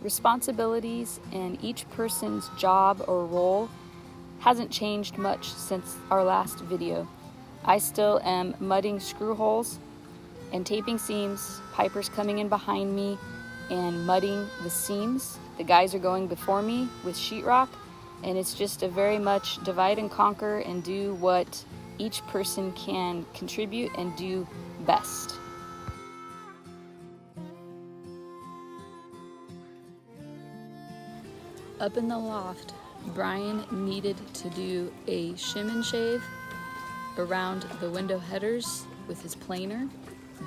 Responsibilities and each person's job or role hasn't changed much since our last video. I still am mudding screw holes and taping seams. Piper's coming in behind me and mudding the seams. The guys are going before me with sheetrock, and it's just a very much divide and conquer and do what each person can contribute and do best. Up in the loft, Brian needed to do a shim and shave around the window headers with his planer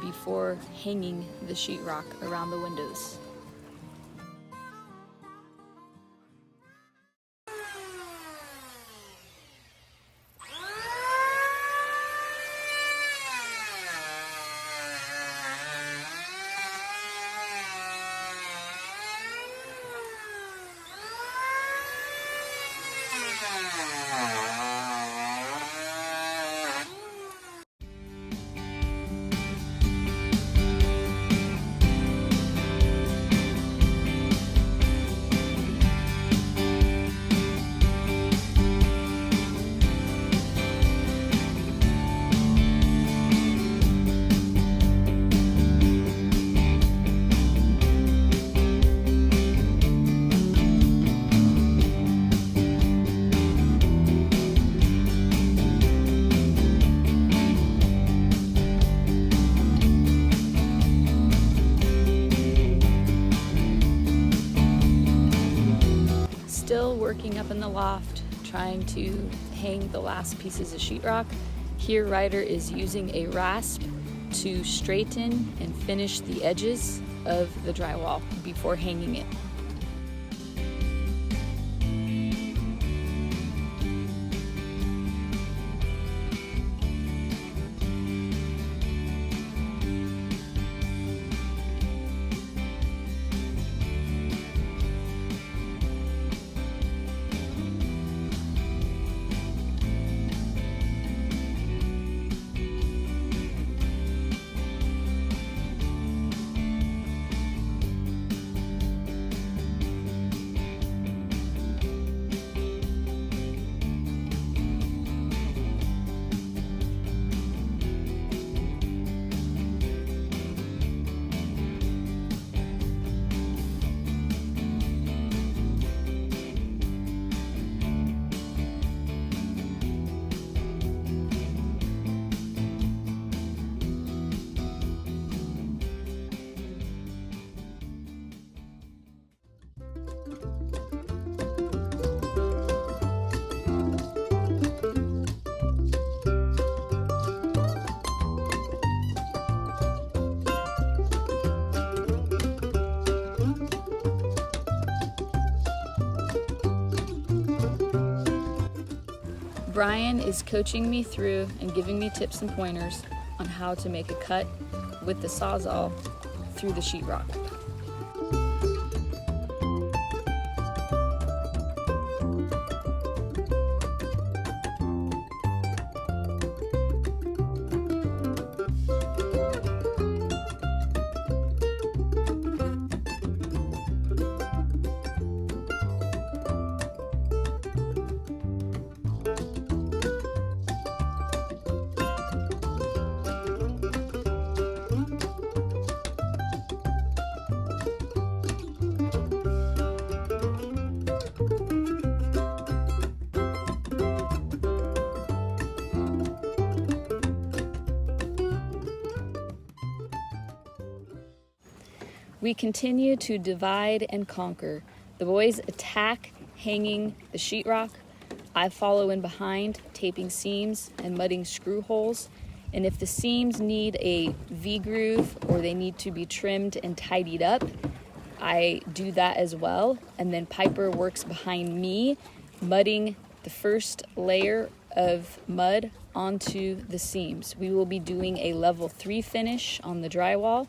before hanging the sheetrock around the windows. Still working up in the loft, trying to hang the last pieces of sheetrock. Here Ryder is using a rasp to straighten and finish the edges of the drywall before hanging it. Brian is coaching me through and giving me tips and pointers on how to make a cut with the Sawzall through the sheetrock. We continue to divide and conquer. The boys attack hanging the sheetrock. I follow in behind, taping seams and mudding screw holes. And if the seams need a V-groove or they need to be trimmed and tidied up, I do that as well. And then Piper works behind me, mudding the first layer of mud onto the seams. We will be doing a level 3 finish on the drywall.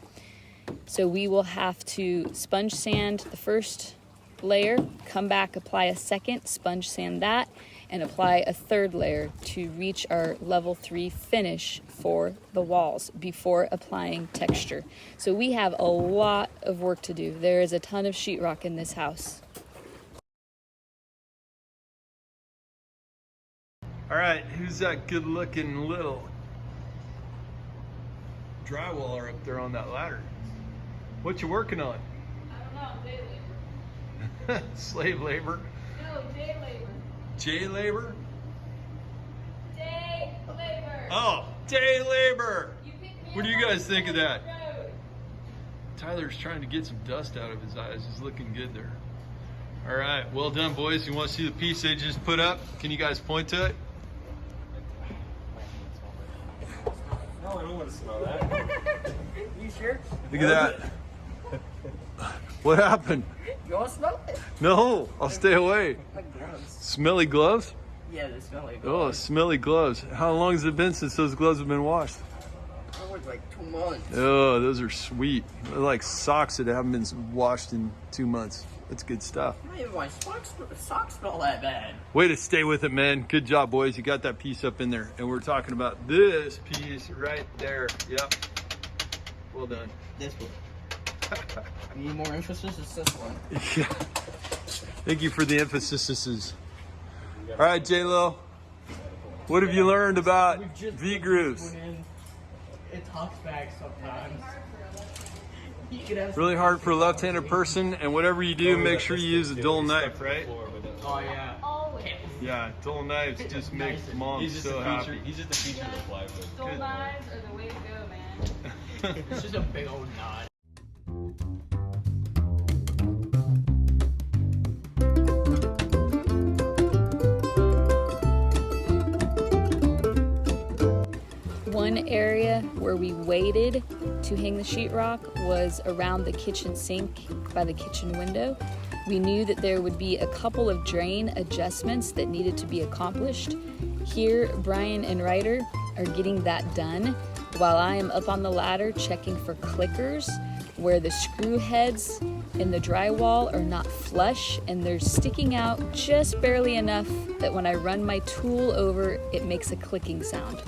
So we will have to sponge sand the first layer, come back, apply a second, sponge sand that, and apply a third layer to reach our level 3 finish for the walls before applying texture. So we have a lot of work to do. There is a ton of sheetrock in this house. All right, who's that good looking little drywaller up there on that ladder? What you working on? I don't know, day labor. Slave labor? No, day labor. J labor? Day labor. Oh, day labor. What do you guys think of that? Road. Tyler's trying to get some dust out of his eyes. He's looking good there. All right, well done, boys. You want to see the piece they just put up? Can you guys point to it? No, I don't want to smell that. You sure? Look at that. What happened? You want to smell it? No, I'll stay away. My gloves. Smelly gloves? Yeah, they smell like Oh, gloves. smelly gloves. How long has it been since those gloves have been washed? That was like 2 months. Oh, those are sweet. They're like socks that haven't been washed in 2 months. That's good stuff. Not even my socks smell that bad. Way to stay with it, man. Good job, boys. You got that piece up in there. And we're talking about this piece right there. Yep. Well done. This one. You need more emphasis? It's this one. Yeah. Thank you for the emphasis. All right, J-Lo. What have you learned about V-grooves? It talks back sometimes. You could have Really hard for a left-handed person, and whatever you do, make sure you use a dull knife, right? Oh, yeah. Always. Yeah, dull knives just make mom so happy. He's just a feature of the plywood. Dull knives are the way to go, man. It's just a big old knot. One area where we waited to hang the sheetrock was around the kitchen sink by the kitchen window. We knew that there would be a couple of drain adjustments that needed to be accomplished. Here, Brian and Ryder are getting that done while I am up on the ladder checking for clickers where the screw heads in the drywall are not flush and they're sticking out just barely enough that when I run my tool over, it makes a clicking sound.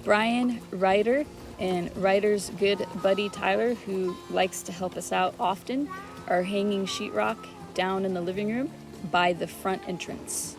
Brian, Ryder, and Ryder's good buddy Tyler, who likes to help us out often, are hanging sheetrock down in the living room by the front entrance.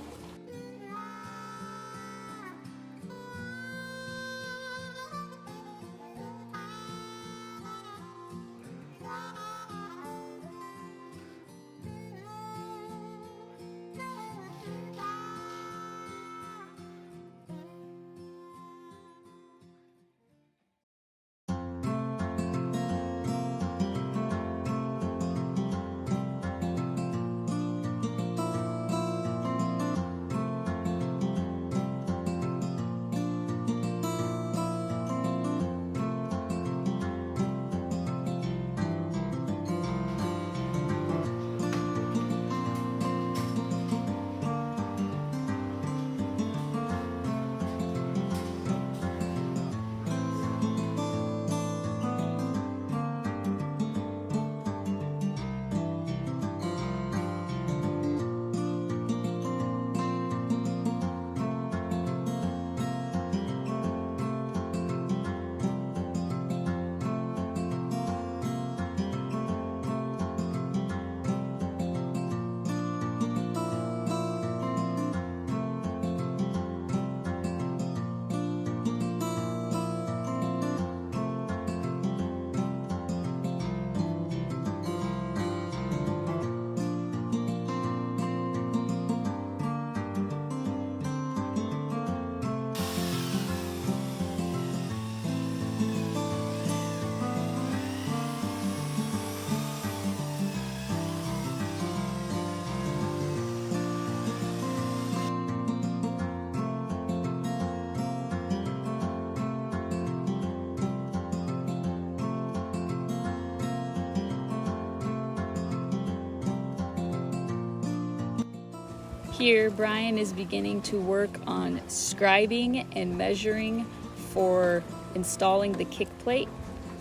Here, Brian is beginning to work on scribing and measuring for installing the kick plate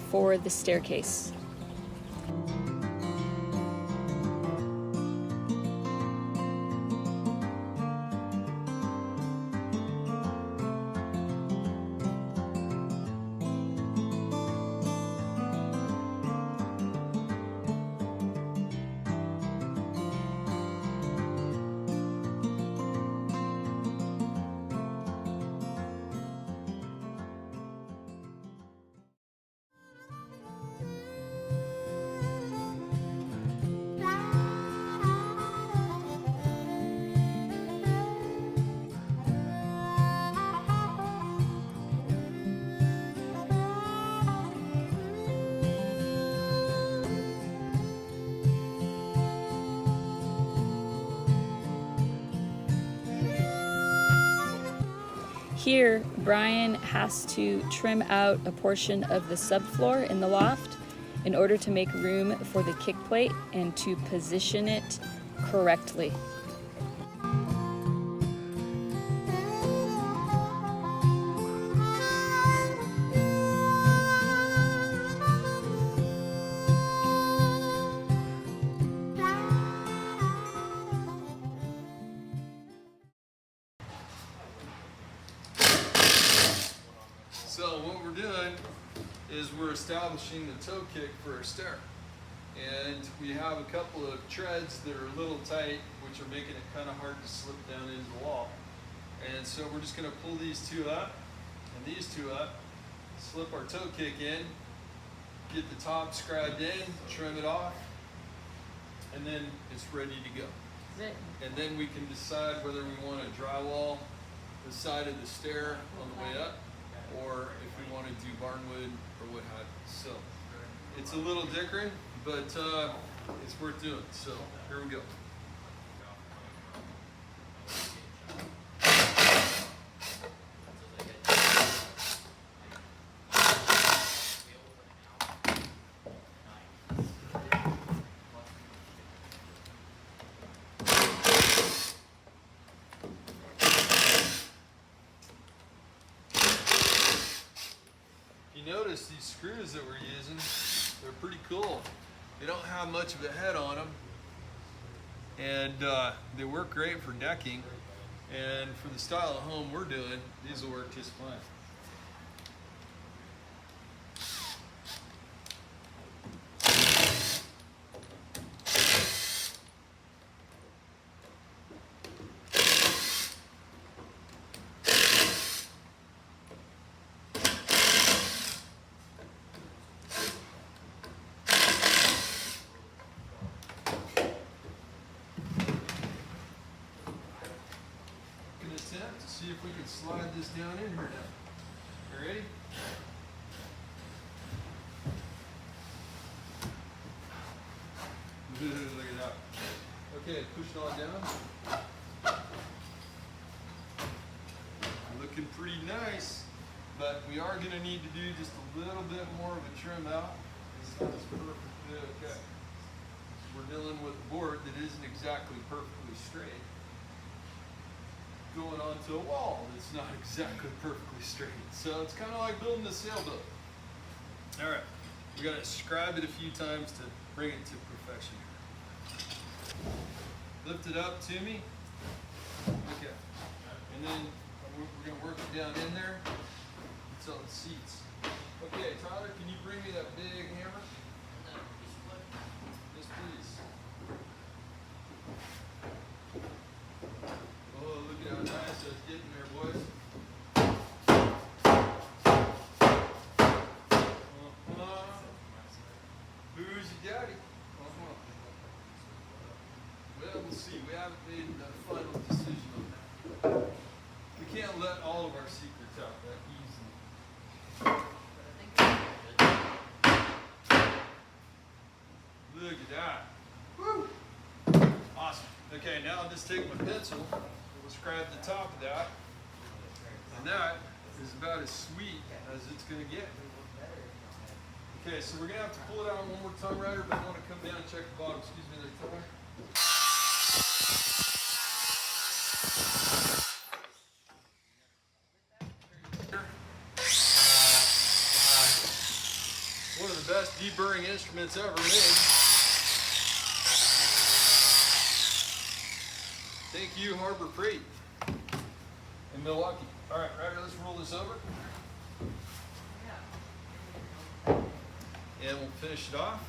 for the staircase. Here, Brian has to trim out a portion of the subfloor in the loft in order to make room for the kick plate and to position it correctly. So what we're doing is we're establishing the toe kick for our stair. And we have a couple of treads that are a little tight, which are making it kind of hard to slip down into the wall. And so we're just gonna pull these two up and these two up, slip our toe kick in, get the top scribed in, trim it off, and then it's ready to go. That's it. And then we can decide whether we want to drywall the side of the stair on the way up, or if we want to do barnwood or what have you. So it's a little different, but it's worth doing. So here we go. Notice these screws that we're using, they're pretty cool. They don't have much of a head on them, and they work great for decking, and for the style of home we're doing, these will work just fine. To see if we can slide this down in here now. You ready? Look at that. Okay, push it all down. Looking pretty nice, but we are going to need to do just a little bit more of a trim out. It's not as perfectly okay. We're dealing with a board that isn't exactly perfectly straight, going onto a wall that's not exactly perfectly straight. So it's kind of like building a sailboat. All right, we got to scribe it a few times to bring it to perfection. Lift it up to me. Okay, and then we're going to work it down in there until it seats. Okay, Tyler, can you bring me that big hammer? Yes, please. Oh, look at how nice that's getting there, boys. Who's your daddy? Well, we'll see. We haven't made the final decision on that. We can't let all of our secrets out that easily. Look at that. Woo! Awesome. Okay, now I'll just take my pencil. We'll scribe the top of that, and that is about as sweet as it's going to get. Okay, so we're going to have to pull it out one more tongue rider, but I want to come down and check the bottom. Excuse me there, Tyler. best deburring instruments ever made. Thank you, Harbor Freight in Milwaukee. All right, Ryder, let's roll this over. And we'll finish it off.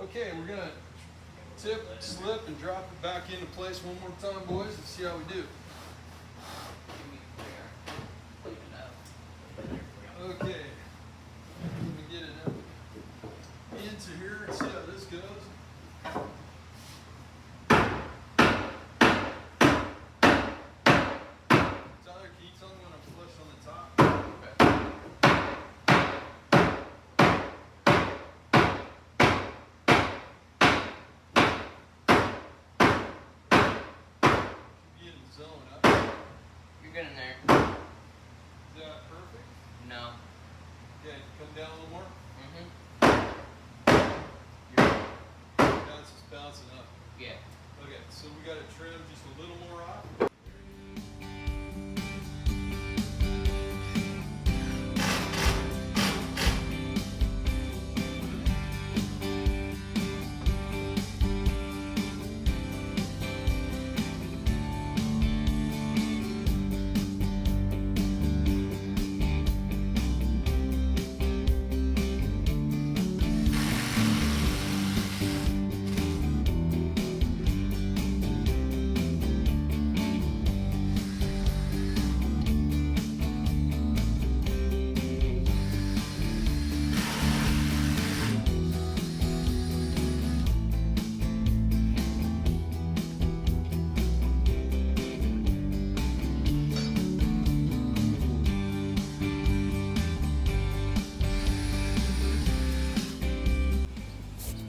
Okay, we're gonna tip, slip, and drop it back into place one more time, boys. Let's see how we do. Okay, let me get it up into here and see how this goes. Tyler, can you tell me when I'm flush on the top? Get in the zone up. You're good in there. Is that perfect? No. Okay, come down a little more. Mm-hmm. Now it's just bouncing up. Yeah. Okay, so we got to trim just a little more off.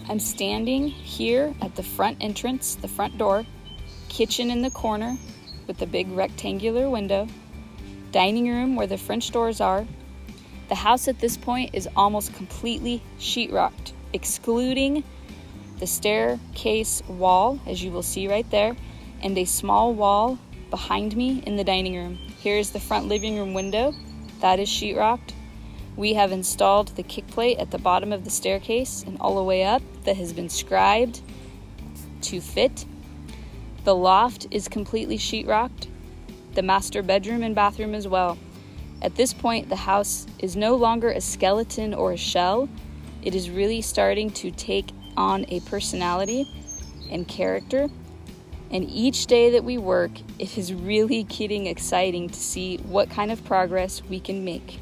I'm standing here at the front entrance, the front door, kitchen in the corner with the big rectangular window, dining room where the French doors are. The house at this point is almost completely sheetrocked, excluding the staircase wall, as you will see right there, and a small wall behind me in the dining room. Here's the front living room window. That is sheetrocked. We have installed the kick plate at the bottom of the staircase and all the way up that has been scribed to fit. The loft is completely sheetrocked. The master bedroom and bathroom as well. At this point, the house is no longer a skeleton or a shell. It is really starting to take on a personality and character. And each day that we work, it is really getting exciting to see what kind of progress we can make.